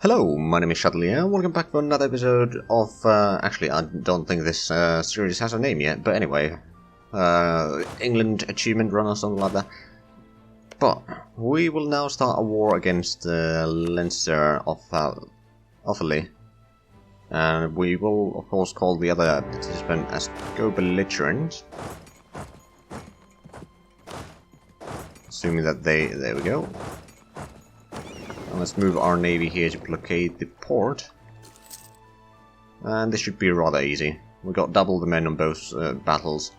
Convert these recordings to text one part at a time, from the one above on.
Hello, my name is Zhatelier, welcome back for another episode of, actually I don't think this series has a name yet, but anyway, England Achievement Run or something like that. But we will now start a war against Leinster of Offaly, and we will of course call the other participant as Go Belligerent. Assuming that there we go. And let's move our navy here to blockade the port. And this should be rather easy. We got double the men on both battles.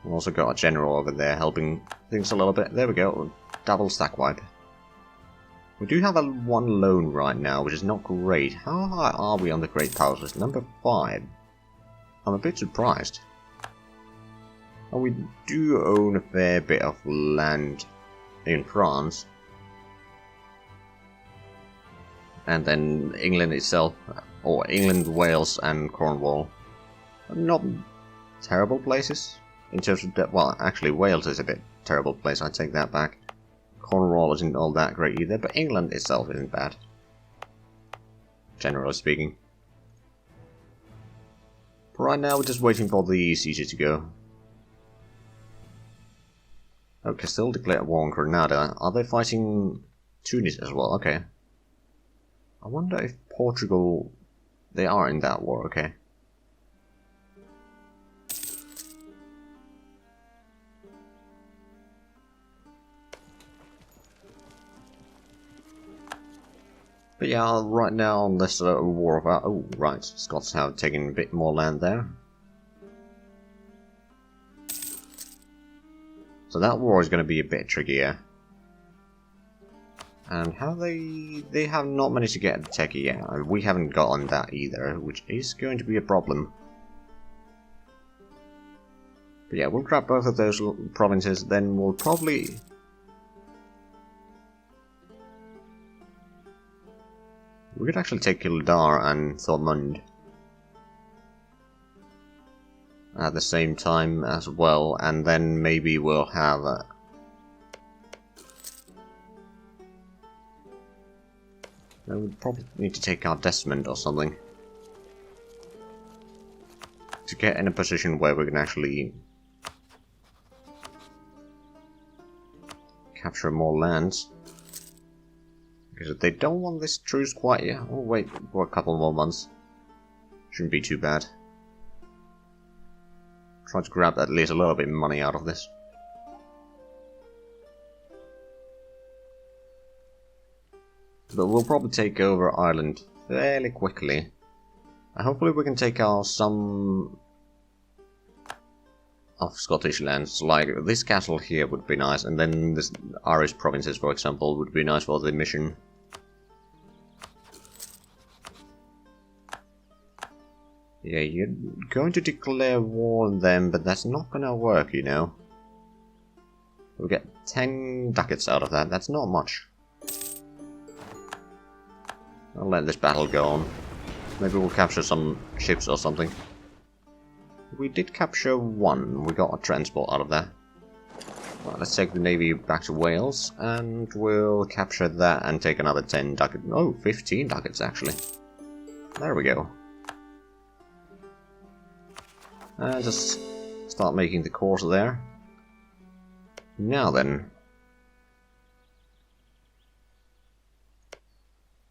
We also got a general over there helping things a little bit. There we go. Double stack wipe. We do have a one lone right now, which is not great. How high are we on the Great Powers list? Number 5. I'm a bit surprised. And we do own a fair bit of land in France. And then England itself, or England, Wales and Cornwall, are not terrible places in terms of depth. Well, actually Wales is a bit terrible place, I take that back. Cornwall isn't all that great either, but England itself isn't bad, generally speaking. But right now we're just waiting for the siege to go. Oh, Castile declared war on Granada. Are they fighting Tunis as well? Okay. I wonder if Portugal... They are in that war, okay. But yeah, right now on this war of... oh, right, Scots have taken a bit more land there. So that war is going to be a bit trickier. And how they have not managed to get the techie yet. We haven't gotten that either, which is going to be a problem. But yeah, we'll grab both of those provinces, then we'll probably... We could actually take Kildare and Thormund at the same time as well, and then maybe we'll have... we would probably need to take our Desmond or something to get in a position where we can actually capture more lands. Because if they don't want this truce quite yet, we'll wait for a couple more months. Shouldn't be too bad. Try to grab at least a little bit of money out of this. But we'll probably take over Ireland fairly quickly. And hopefully we can take out some of Scottish lands. Like this castle here would be nice, and then this Irish provinces, for example, would be nice for the mission. Yeah, you're going to declare war on them, but that's not gonna work, you know. We'll get 10 ducats out of that, that's not much. I'll let this battle go on. Maybe we'll capture some ships or something. We did capture one. We got a transport out of that. Right, let's take the navy back to Wales, and we'll capture that and take another 10 ducats. Oh, 15 ducats actually. There we go. And just start making the course there. Now then.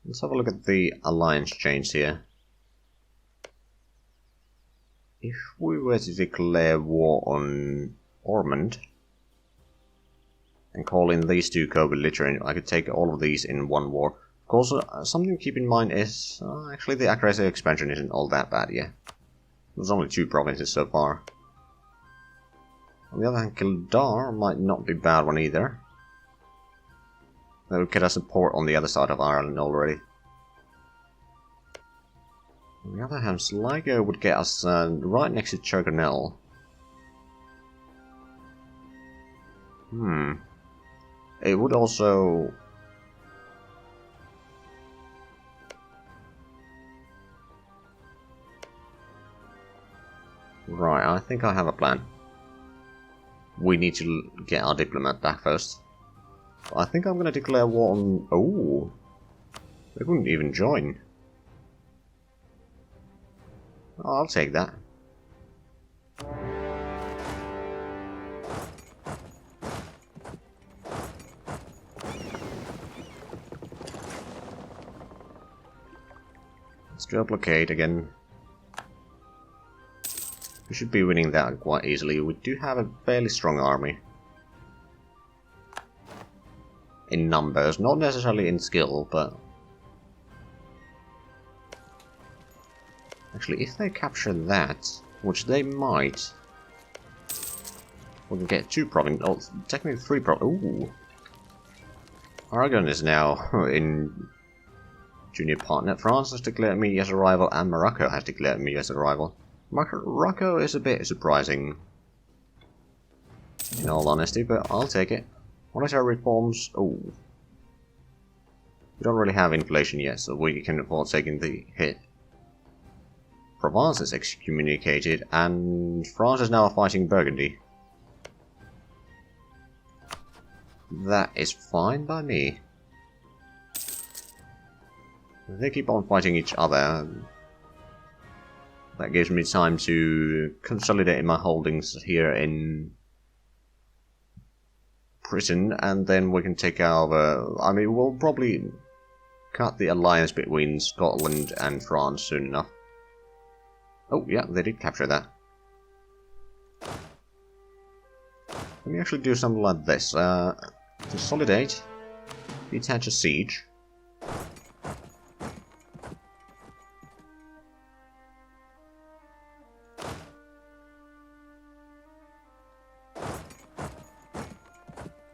Let's have a look at the alliance change here. If we were to declare war on Ormond and call in these two co-belligerent, I could take all of these in one war. Of course, something to keep in mind is actually the aggressive expansion isn't all that bad yet. There's only 2 provinces so far. On the other hand, Kildare might not be a bad one either. That would get us support on the other side of Ireland already. On the other hand, Sligo would get us right next to Tyrconnell. It would also... Right, I think I have a plan. We need to get our diplomat back first. I think I'm going to declare war on... Oh! They wouldn't even join. Oh, I'll take that. Let's do a blockade again. We should be winning that quite easily. We do have a fairly strong army. In numbers, not necessarily in skill, but... Actually, if they capture that, which they might... We can get 2 provinces, oh, technically 3 provinces. Ooh! Aragon is now in junior partner. France has declared me as a rival, and Morocco has declared me as a rival. Morocco is a bit surprising, in all honesty, but I'll take it. What is our reforms? Oh. We don't really have inflation yet, so we can afford taking the hit. Provence is excommunicated, and France is now fighting Burgundy. That is fine by me. If they keep on fighting each other, that gives me time to consolidate my holdings here in Britain, and then we can take over. I mean, we'll probably cut the alliance between Scotland and France soon enough. Oh, yeah, they did capture that. Let me actually do something like this. Consolidate, detach a siege.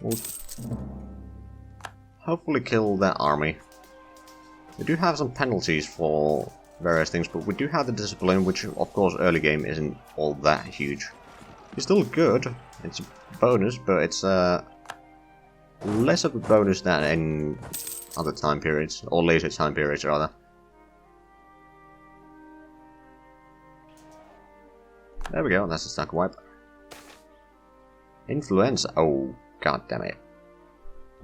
We'll hopefully kill that army. We do have some penalties for various things, but we do have the discipline, which of course early game isn't all that huge. It's still good, it's a bonus, but it's less of a bonus than in other time periods, or later time periods rather. There we go, that's a stack wipe. Influenza, oh god damn it.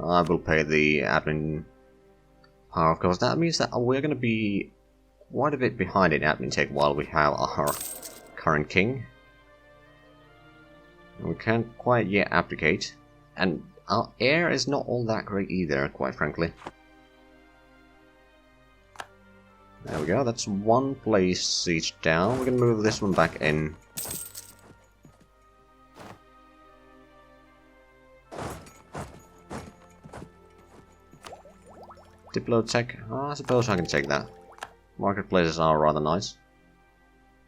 I will pay the admin power, of course. That means that we're going to be quite a bit behind in admin tech while we have our current king. We can't quite yet abdicate, and our heir is not all that great either, quite frankly. There we go, that's one place siege down. We're going to move this one back in. Diplotech, I suppose I can take that. Marketplaces are rather nice.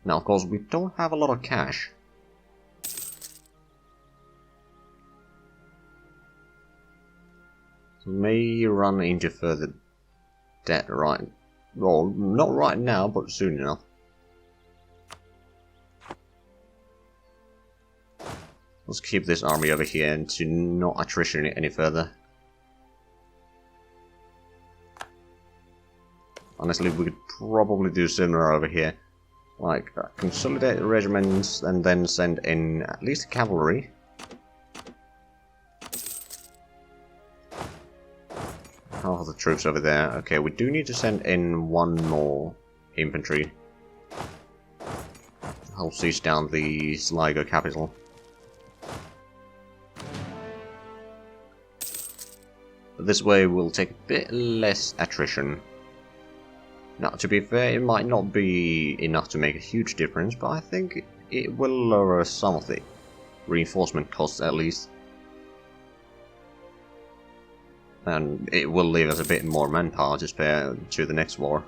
Now, of course, we don't have a lot of cash. So may run into further debt right... Well, not right now, but soon enough. Let's keep this army over here and to not attrition it any further. Honestly, we could probably do similar over here. Like, consolidate the regiments and then send in at least cavalry. How are the troops over there? Okay, we do need to send in one more infantry. I'll siege down the Sligo capital. But this way we'll take a bit less attrition. Now, to be fair, it might not be enough to make a huge difference, but I think it will lower some of the reinforcement costs at least. And it will leave us a bit more manpower to spare to the next war.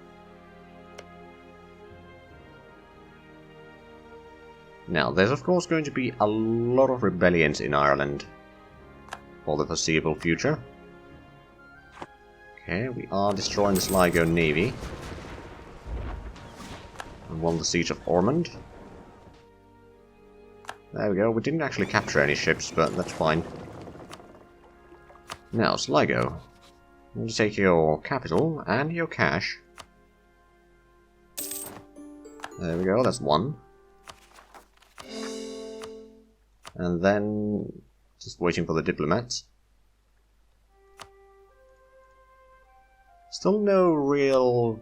Now, there's of course going to be a lot of rebellions in Ireland for the foreseeable future. Okay, we are destroying the Sligo Navy. And won the siege of Ormond. There we go, we didn't actually capture any ships, but that's fine. Now, Sligo. I'm going to take your capital and your cash. There we go, that's one. And then, just waiting for the diplomats. Still no real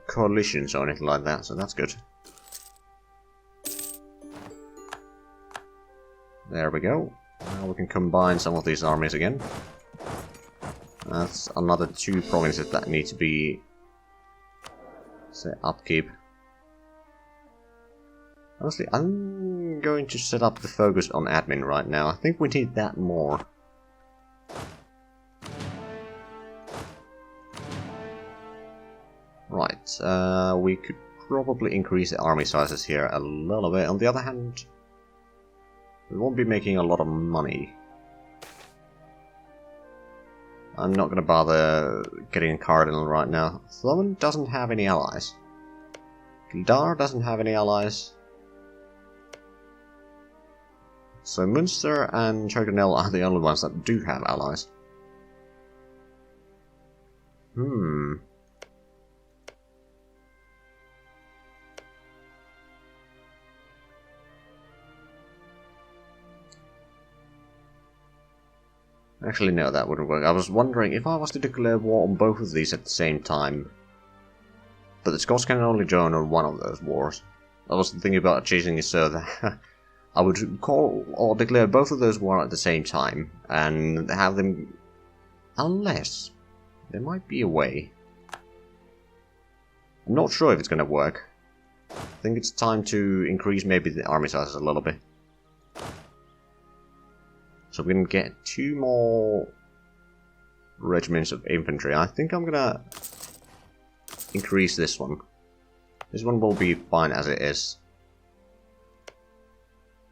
coalitions or anything like that, so that's good. There we go. Now we can combine some of these armies again. That's another 2 provinces that need to be, say, upkeep. Honestly, I'm going to set up the focus on admin right now. I think we need that more. Right, we could probably increase the army sizes here a little bit. On the other hand, we won't be making a lot of money. I'm not gonna bother getting a cardinal right now. Thomond doesn't have any allies. Gildar doesn't have any allies. So Münster and Zhatelier are the only ones that do have allies. Actually, no, that wouldn't work. I was wondering if I was to declare war on both of these at the same time. But the Scots can only join on one of those wars. I was thinking about changing it so that I would call or declare both of those wars at the same time and have them. Unless there might be a way. I'm not sure if it's going to work. I think it's time to increase maybe the army sizes a little bit. So we can get 2 more regiments of infantry. I think I'm gonna increase this one. This one will be fine as it is.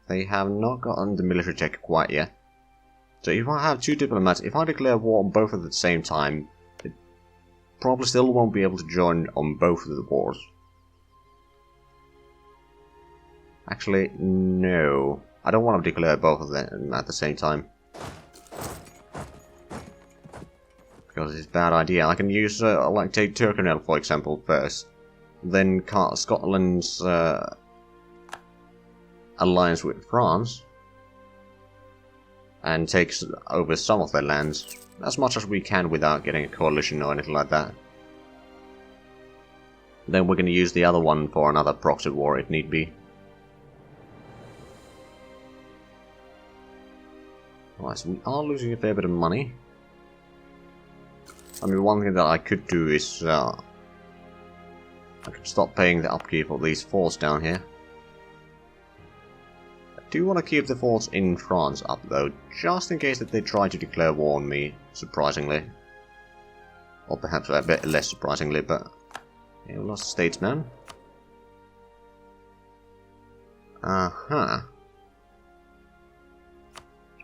They have not gotten the military check quite yet. So if I have 2 diplomats, if I declare war on both at the same time, it probably still won't be able to join on both of the wars. Actually, no. I don't want to declare both of them at the same time. Because it's a bad idea. I can use, like, take Tyrconnell, for example, first. Then cut Scotland's alliance with France. And take over some of their lands. As much as we can without getting a coalition or anything like that. Then we're going to use the other one for another proxy war if need be. Right, so we are losing a fair bit of money. I mean, one thing that I could do is I could stop paying the upkeep of these forts down here. I do want to keep the forts in France up though, just in case that they try to declare war on me, surprisingly. Or perhaps a bit less surprisingly, but yeah, we lost a statesman.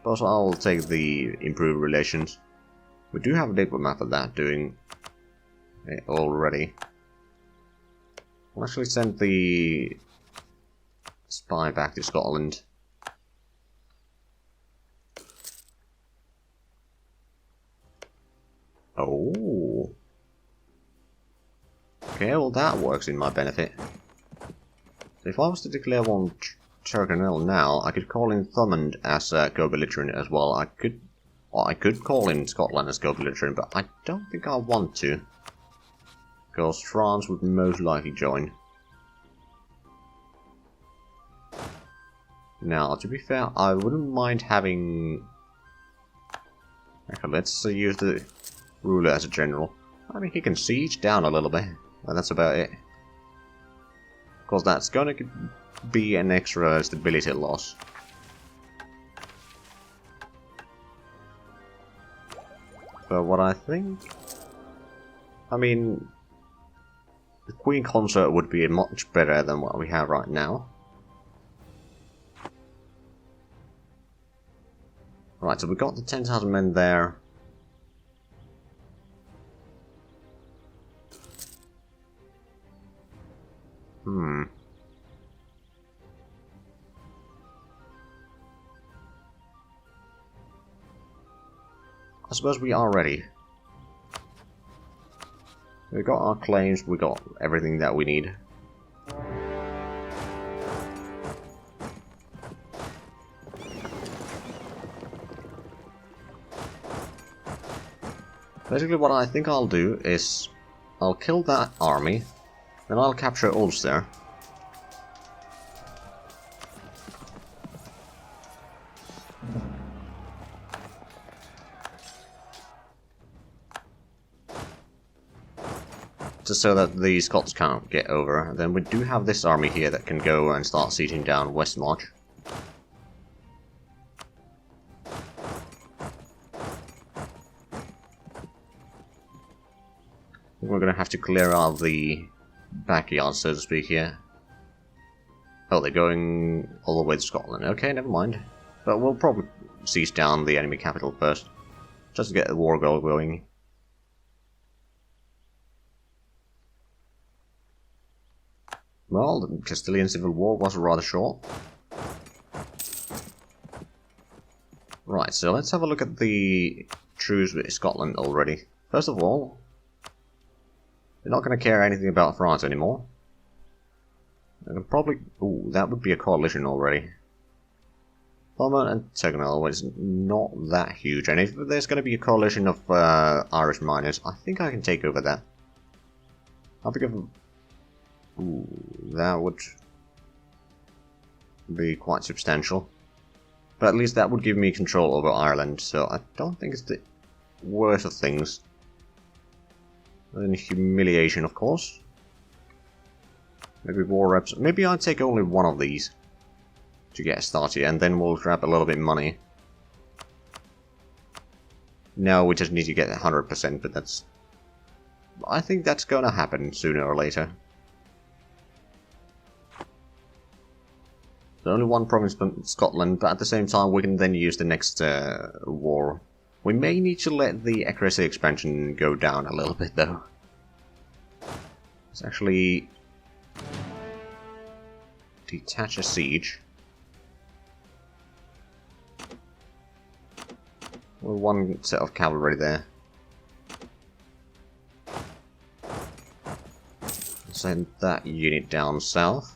Suppose I'll take the improved relations. We do have a diplomat for that doing it already. I'll actually send the spy back to Scotland. Oh. Okay, well that works in my benefit. So if I was to declare war on Tyrconnell now, I could call in Thomond as a co-belligerent as well. I could call in Scotland as co-belligerent, but I don't think I want to. Because France would most likely join. Now, to be fair, I wouldn't mind having... Okay, let's use the ruler as a general. I mean, he can siege down a little bit, but that's about it. Of course, that's gonna be an extra stability loss. But what I think... I mean... the Queen Consort would be much better than what we have right now. Right, so we got the 10,000 men there. I suppose we are ready. We got our claims, we got everything that we need. Basically what I think I'll do is I'll kill that army, then I'll capture Ulster. Just so that the Scots can't get over. Then we do have this army here that can go and start sieging down Westmarch. We're gonna have to clear out the backyard, so to speak, here. Oh, they're going all the way to Scotland. Okay, never mind. But we'll probably siege down the enemy capital first, just to get the war goal going. Well, the Castilian Civil War was rather short. Right, so let's have a look at the truce with Scotland already. First of all, they're not going to care anything about France anymore. They can probably... Ooh, that would be a coalition already. Thomond and Tegnell was not that huge, and if there's going to be a coalition of Irish miners, I think I can take over that. I'll think of... Ooh, that would be quite substantial. But at least that would give me control over Ireland, so I don't think it's the worst of things. And humiliation, of course. Maybe war reps. Maybe I'll take only one of these to get started, and then we'll grab a little bit of money. No, we just need to get 100%, but that's... I think that's gonna happen sooner or later. There's only one province from Scotland, but at the same time we can then use the next war. We may need to let the accuracy expansion go down a little bit, though. Let's actually detach a siege. Well, one set of cavalry there. Send that unit down south.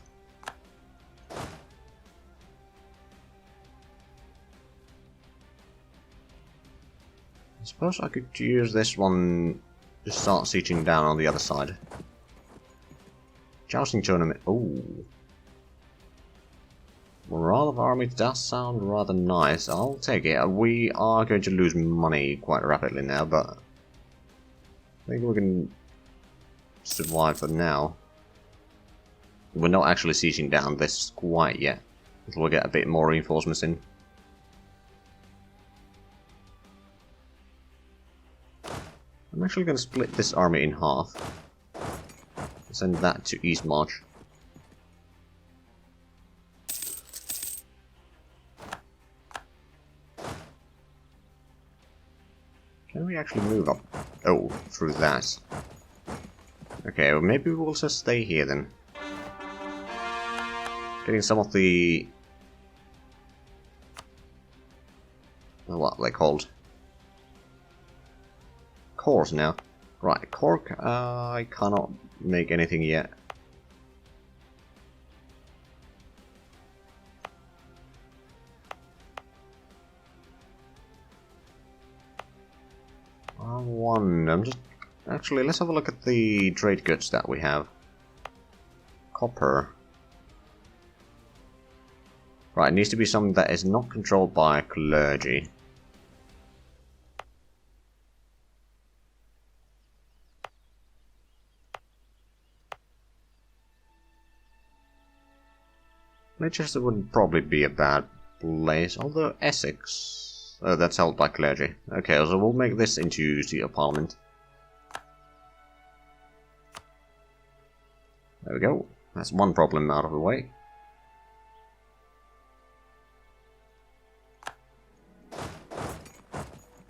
I suppose I could use this one to start sieging down on the other side. Jousting tournament. Ooh. Morale of army does sound rather nice. I'll take it. We are going to lose money quite rapidly now, but I think we can survive for now. We're not actually sieging down this quite yet, until we get a bit more reinforcements in. I'm actually going to split this army in half. Send that to East March. Can we actually move up? Oh, through that. Okay, well maybe we'll just stay here then. Getting some of the... what are they called? Cores now. Right, Cork, I cannot make anything yet. I'm just... Actually, let's have a look at the trade goods that we have. Copper. Right, it needs to be something that is not controlled by clergy. Leicester wouldn't probably be a bad place, although Essex... Oh, that's held by clergy. Okay, so we'll make this into seat of parliament. There we go. That's one problem out of the way.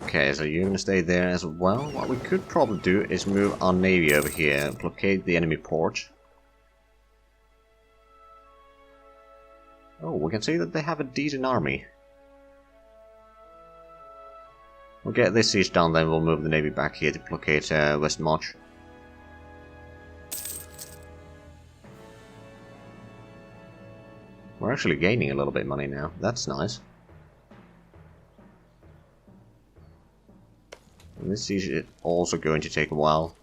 Okay, so you're gonna stay there as well. What we could probably do is move our navy over here, blockade the enemy port. Oh, we can see that they have a decent army. We'll get this siege down, then we'll move the navy back here to blockade West March. We're actually gaining a little bit of money now. That's nice. And this siege is also going to take a while.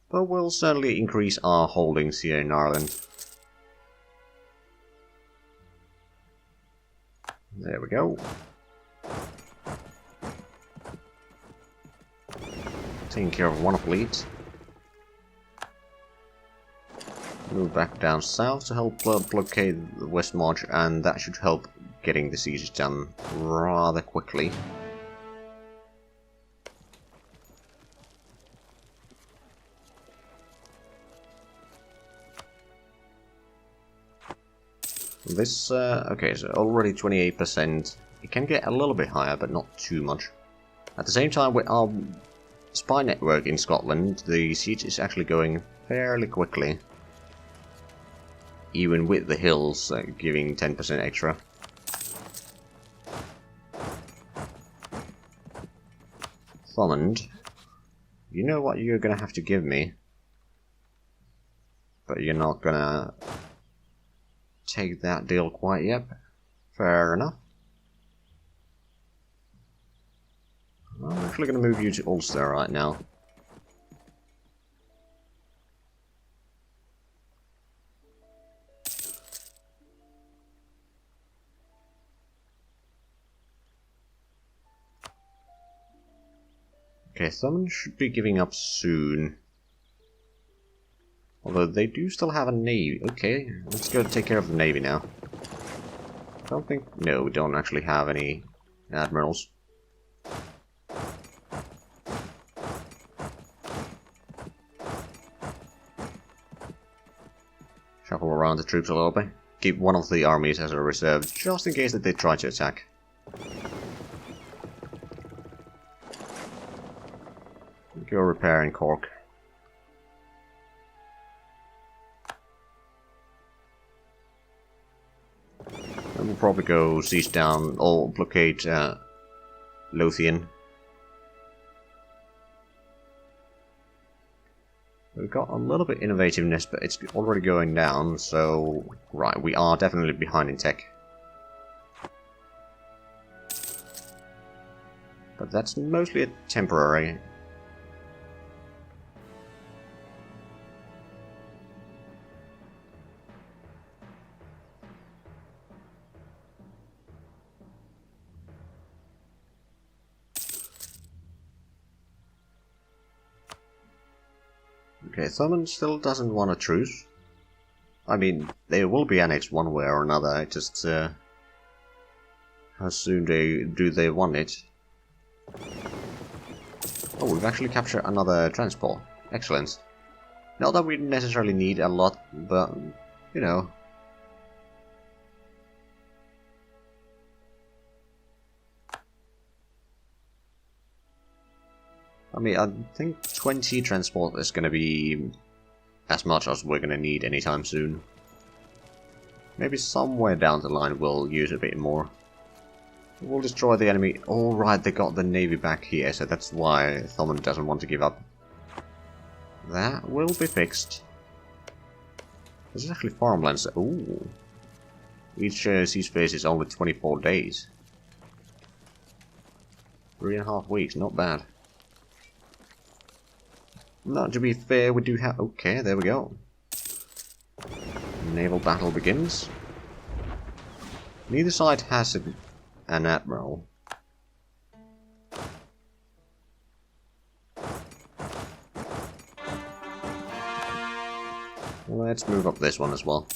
but we'll certainly increase our holdings here in Ireland. There we go. Taking care of one fleet. Move back down south to help blockade the West March, and that should help getting the siege done rather quickly. This, okay, so already 28%. It can get a little bit higher, but not too much. At the same time, with our spy network in Scotland, the siege is actually going fairly quickly. Even with the hills giving 10% extra. Thomond, you know what you're gonna have to give me. But you're not gonna take that deal quite yet. Fair enough. I'm actually going to move you to Ulster right now. Okay, someone should be giving up soon. Although they do still have a navy. Okay, let's go take care of the navy now. I don't think... No, we don't actually have any admirals. Shuffle around the troops a little bit. Keep one of the armies as a reserve, just in case that they try to attack. Go repair in Cork. And we'll probably go siege down or blockade Lothian. We've got a little bit innovativeness, but it's already going down, so... Right, we are definitely behind in tech. But that's mostly a temporary. Okay, Thurman still doesn't want a truce. I mean, they will be annexed one way or another, just how soon do they want it? Oh, we've actually captured another transport. Excellent. Not that we necessarily need a lot, but, you know. I mean, I think 20 transport is going to be as much as we're going to need anytime soon. Maybe somewhere down the line we'll use a bit more. We'll destroy the enemy. Alright, they got the navy back here, so that's why Thomond doesn't want to give up. That will be fixed. This is actually farmlands. Ooh. Each siege phase is only 24 days. 3.5 weeks, not bad. Not to be fair, we do have... Okay, there we go. Naval battle begins. Neither side has an admiral. Let's move up this one as well.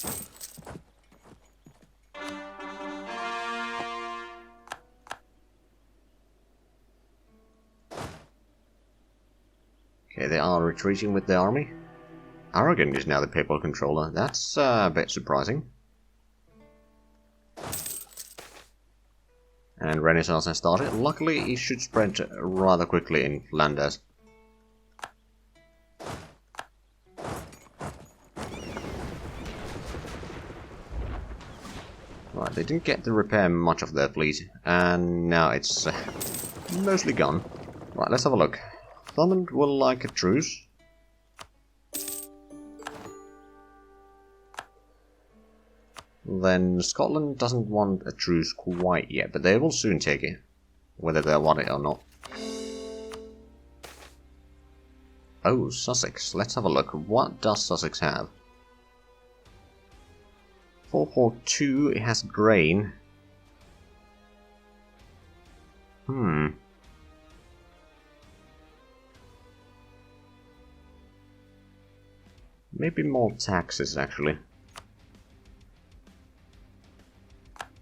Okay, they are retreating with the army. Aragon is now the papal controller. That's a bit surprising. And Renaissance has started. Luckily, it should spread rather quickly in Flanders. Right, they didn't get to repair much of their fleet, and now it's mostly gone. Right, let's have a look. Thomond will like a truce. Then Scotland doesn't want a truce quite yet, but they will soon take it, whether they want it or not. Oh, Sussex. Let's have a look. What does Sussex have? 442, it has grain. Maybe more taxes, actually.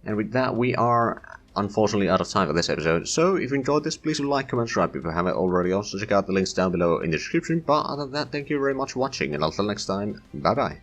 And with that, we are unfortunately out of time for this episode. So, if you enjoyed this, please like, comment, subscribe if you haven't already. Also, check out the links down below in the description. But other than that, thank you very much for watching, and until next time, bye bye.